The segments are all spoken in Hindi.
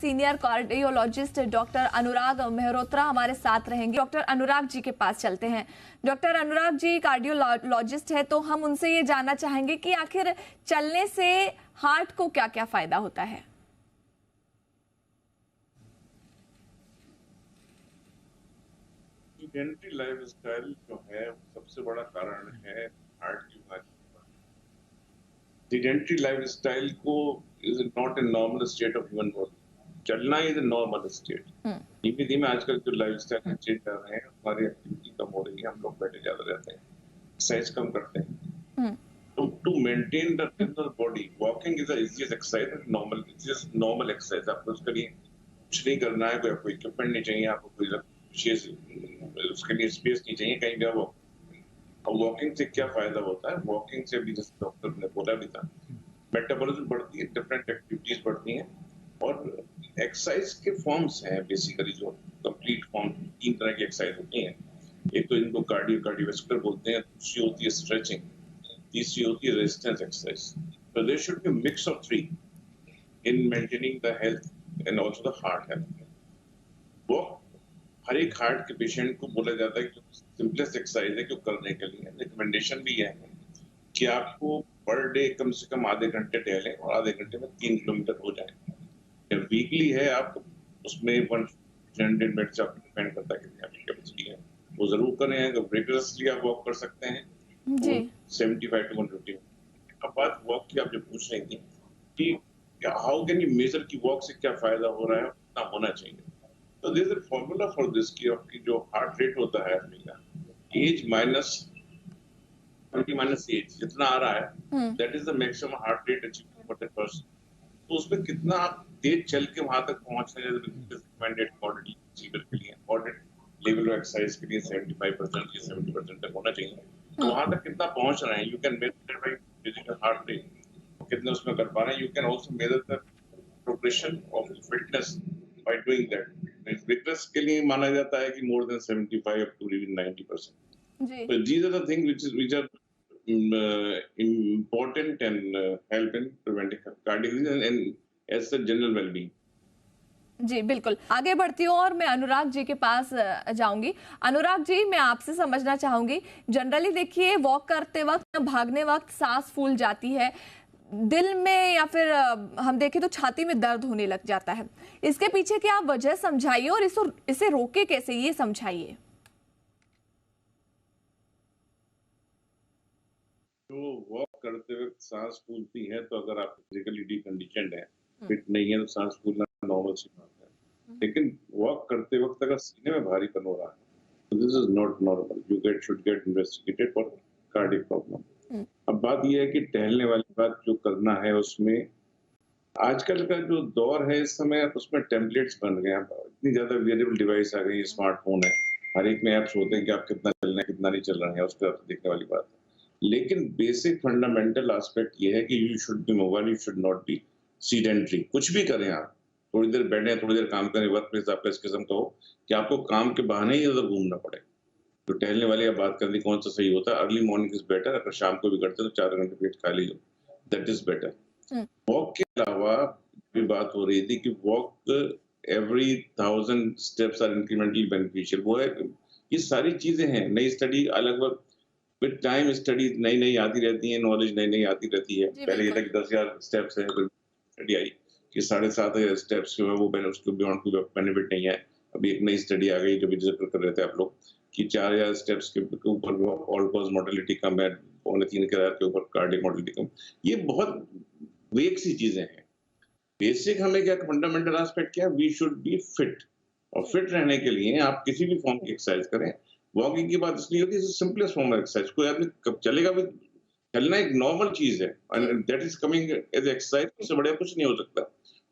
सीनियर कार्डियोलॉजिस्ट डॉक्टर अनुराग मेहरोत्रा हमारे साथ रहेंगे। डॉक्टर अनुराग जी के पास चलते हैं। डॉक्टर अनुराग जी कार्डियोलॉजिस्ट है, तो हम उनसे ये जानना चाहेंगे कि आखिर चलने से हार्ट को क्या क्या फायदा होता है। सेडेंटरी लाइफस्टाइल जो है सबसे बड़ा कारण है हार्ट की बीमारी। सेडेंटरी लाइफस्टाइल को is not a normal state of human body. चलना इज ए नॉर्मल स्टेट। धीमे धीमे आजकल जो लाइफस्टाइल चेंज कर रहे हैं, हमारी एक्टिविटी कम हो रही है, हम लोग बैठे ज्यादा रहते हैं, एक्सरसाइज कम करते हैं। तो to maintain the general body, walking is the easiest exercise, normal just normal exercise. आपको उसके लिए कुछ नहीं करना है, कोई इक्विपमेंट नहीं चाहिए, आपको कोई विशेष उसके लिए स्पेस नहीं चाहिए कहीं भी। वॉकिंग से क्या फायदा होता है? वॉकिंग से भी, जैसे डॉक्टर ने बोला भी था, मेटाबॉलिज्म बढ़ती है, डिफरेंट एक्टिविटीज बढ़ती हैं, और एक्सरसाइज के फॉर्म्स हैं बेसिकली, जो कंप्लीट फॉर्म 3 तरह की एक्सरसाइज होती हैं। एक तो इनको कार्डियोवास्कुलर बोलते हैं, दूसरी होती है स्ट्रेचिंग, तीसरी होती है रेजिस्टेंस एक्सरसाइज। तो there should be mix of 3 in maintaining the health and also the heart health. वो हर एक हार्ट के पेशेंट को बोला जाता है कि सिंपलेस्ट एक्सरसाइज है, क्यों करने के लिए रिकमेंडेशन भी है कि आपको पर डे कम से कम आधे घंटे टहलें, और आधे घंटे में 3 किलोमीटर हो जाए। जब वीकली है, आप उसमें 100 मिनट्स आप डिपेंड करता है कितनी आपकी कैपेसिटी है, वो जरूर करें। अगर रिगरसली आप वॉक कर सकते हैं तो 75 to 150। अब बात वॉक की आप जो पूछ रही थी कि हाउ कैन यू मेजर की वॉक से क्या फायदा हो रहा है, कितना होना चाहिए। तो there is a formula for this की आपकी जो हार्ट रेट होता है आदमी का, एज माइनस 20 माइनस एज जितना आ रहा है, that is the maximum heart rate achieve for that person. तो उसमें कितना आप तेज चल के वहां तक पहुंचने रिकमेंडेड मॉडरेट अचीवर के लिए, मॉडरेट लेवल ऑफ एक्सरसाइज के लिए 75% या 70% तक होना चाहिए। तो वहां तक कितना पहुंच रहे हैं, you can measure by physical heart rate, कितने उसमें कर पा रहे हैं। You can also measure the progression of fitness by doing that. Fitness के लिए माना जाता है कि more than 75 up to even 90%। So these are the things which are important and help in preventing cardiac disease and as a general well-being. जी बिल्कुल, आगे बढ़ती हूँ और मैं अनुराग जी के पास जाऊंगी। अनुराग जी, मैं आपसे समझना चाहूंगी, जनरली देखिए वॉक करते वक्त, भागने वक्त सांस फूल जाती है, दिल में या फिर हम देखें तो छाती में दर्द होने लग जाता है। इसके पीछे क्या आप वजह समझाइए और इसे रोके कैसे, ये समझाइए। तो वॉक करते वक्त सांस फूलती है, तो अगर आप फिजिकली डिकंडीशन्ड है, फिट नहीं है, तो सांस फूलना नॉर्मल सी बात है। लेकिन वॉक करते वक्त अगर सीने में भारीपन हो रहा है, तो this is not normal, you should get investigated for cardiac problem. अब बात यह है कि टहलने वाली बात जो करना है, उसमें आजकल का जो दौर है इस समय, उसमें टेम्पलेट्स बन गए हैं, इतनी ज्यादा वेरिएबल डिवाइस आ गई, स्मार्टफोन है, हर एक में ऐप्स होते हैं कि आप कितना चल रहे हैं कितना नहीं चल रहे हैं, उस पर देखने वाली बात है। लेकिन बेसिक फंडामेंटल एस्पेक्ट ये है कि you should be mobile, you should not be sedentary. कुछ भी करें आप, थोड़ी देर बैठे, थोड़ी देर काम करें, वर्क प्लेस आपका इस किस्म का हो कि आपको काम के बहाने ही इधर घूमना पड़े। तो टहलने वाली आप बात करनी, कौन सा सही होता है? Early morning is better. अगर शाम को भी करते तो 4 घंटे पेट खा लीजिए, दैट इज बेटर। वॉक के अलावा भी बात हो रही थी कि walk every 1000 steps are incrementally beneficial. वो है, ये सारी चीजें हैं। नई स्टडी अलग विद टाइम स्टडी नई आती रहती है, नॉलेज नई आती रहती है। पहले ये था कि 10,000 स्टेप्स है, स्टडी आई कि 7,500 स्टेप्स जो है वो उसके बियॉन्ड कोई बेनिफिट नहीं है। अभी एक नई स्टडी आ गई जो भी जिक्र कर रहे थे आप लोग कि 4,000 स्टेप्स के ऊपर ऑल कॉज मोर्टेलिटी कम है, 3,500 के ऊपर कार्डियक मोर्टेलिटी कम। ये बहुत वेग सी चीजें हैं। बेसिक हमें क्या फंडामेंटल एस्पेक्ट क्या है, वी शुड बी फिट। और फिट रहने के लिए आप किसी भी फॉर्म की एक्सरसाइज करें। वॉकिंग की बात इसलिए होती है, सिंपलेस्ट फॉर्म ऑफ एक्सरसाइज। कोई आदमी कब चलेगा भी, चलना एक नॉर्मल चीज है, and that is coming as exercise. उससे बढ़िया कुछ नहीं हो सकता।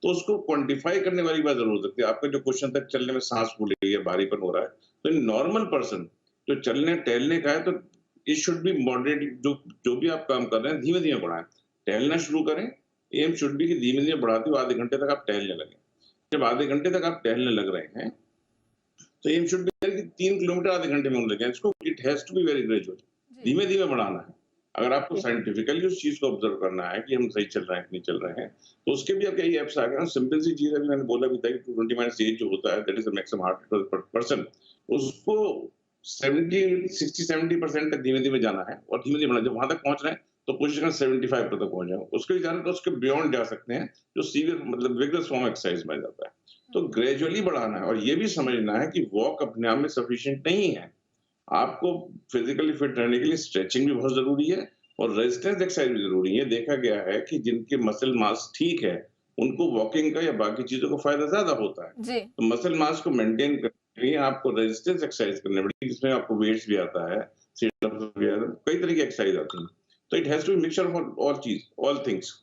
तो उसको क्वांटिफाई करने वाली बात जरूर हो सकती है। आपका जो क्वेश्चन था, चलने में सांस फूल रही है, भारीपन हो रहा है, तो नॉर्मल पर्सन जो चलने टहलने का है, तो इट शुड बी मॉडरेट। जो भी आप काम कर रहे हैं, धीमे धीमे बढ़ाएं, टहलना शुरू करें। एम शुड बी कि धीमे धीमे बढ़ाते हुए आधे घंटे तक आप टहलने लगे। जब आधे घंटे तक आप टहलने लग रहे हैं, तो एम शुड बी कि 3 किलोमीटर आधे घंटे में होने लगे। इसको it has to be very gradual, धीमे धीमे बढ़ाना है। अगर आपको जी। साइंटिफिकली उस चीज को ऑब्जर्व करना है कि हम सही चल रहे हैं कि नहीं चल रहे हैं, तो उसके भी अब कई ऐप्स आ गए हैं। सिंपल सी चीज अभी मैंने बोला भी था कि 220 माइनस एज जो होता है, that is the maximum heart rate पर पर्सन, उसको 70 60-70% तक धीमे-धीमे जाना है और धीमे-धीमे बढ़ना, जब वहां तक पहुंच रहे हैं तो कोशिश करें 75 पर तक पहुंच जाओ। उसके भी जाना तो उसके बियॉन्ड जा सकते हैं, जो सीवियर मतलब विगरस फॉर्म एक्सरसाइज में जाता है। तो ग्रेजुअली बढ़ाना है और ये भी समझना है कि वॉक अपने आप में सफिशिएंट नहीं है। आपको फिजिकली फिट रहने के लिए स्ट्रेचिंग भी बहुत ज़रूरी है और रेजिस्टेंस एक्सरसाइज भी ज़रूरी है। देखा गया है कि जिनके मसल मास ठीक है, उनको वॉकिंग का या बाकी चीज़ों का फ़ायदा ज़्यादा होता है। जी। तो मसल मास को मेंटेन करने के लिए आपको रेजिस्टेंस एक्सरसाइज करनी पड़ेगी, जिसमें आपको वेट्स भी आता है, सिट-अप्स भी आता है, कई तरह की एक्सरसाइज आती हैं। तो it has to be mixture of all चीज़, ऑल थिंग्स।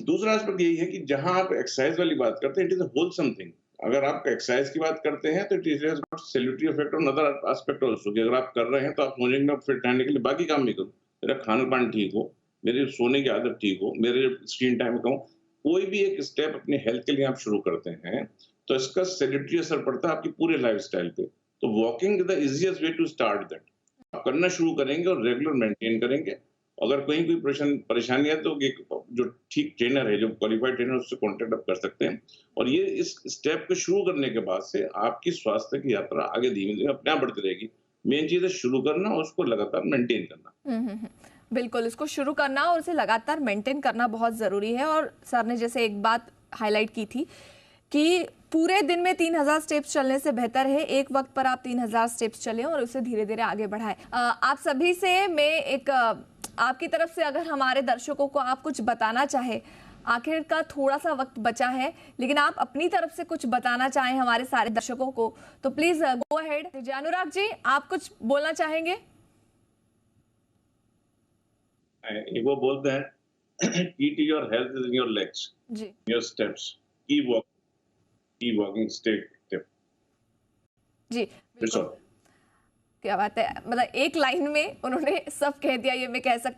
दूसरा एस्पेक्ट यही है कि जहां आप एक्सरसाइज वाली बात करते हैं, it is a wholesome thing. अगर आप एक्सरसाइज की बात करते हैं तो it is got salutary effect on other aspect also, कि अगर आप कर रहे हैं तो आप सोचेंगे मैं फिट रहने के लिए बाकी काम भी करूं, मेरा खान पान ठीक हो, मेरे सोने की आदत ठीक हो, मेरे स्क्रीन टाइम कम हो। कोई भी एक स्टेप अपने हेल्थ के लिए आप शुरू करते हैं तो इसका सैल्यूटरी असर पड़ता है आपकी पूरे लाइफस्टाइल पे। तो walking is the easiest way to start that. आप करना शुरू करेंगे और रेगुलर मेंटेन करेंगे। अगर कहीं कोई परेशानी है तो एक जो ठीक ट्रेनर है, जो क्वालिफाइड ट्रेनर, उससे कांटेक्ट आप कर सकते हैं। और ये इस स्टेप को शुरू करने के बाद से आपकी स्वास्थ्य की यात्रा आगे धीमे-धीमे अपने आप बढ़ती रहेगी। मेन चीज़ है शुरू करना और उसको लगातार मेंटेन करना। हुँ। बिल्कुल, इसको शुरू करना और उसे लगातार मेंटेन करना बहुत ज़रूरी है। और सर ने जैसे एक बात हाइलाइट की थी कि पूरे दिन में 3000 स्टेप्स चलने से बेहतर है एक वक्त पर आप 3000 स्टेप्स चलें और उसे धीरे-धीरे आगे बढ़ाएं। आप सभी से मैं एक आपकी तरफ से अगर हमारे दर्शकों को आप कुछ बताना चाहें, आखिर का थोड़ा सा वक्त बचा है, लेकिन आप अपनी तरफ से कुछ बताना चाहें हमारे सारे दर्शकों को, तो प्लीज गो अहेड। जी अनुराग जी, आप कुछ बोलना चाहेंगे? वो बोलते हैं की to your health is in your legs, जी। Your steps, keep walking, stay active. जी दैट्स बिल्कुल। ऑल। क्या बात है, मतलब एक लाइन में उन्होंने सब कह दिया, ये मैं कह सकती हूँ।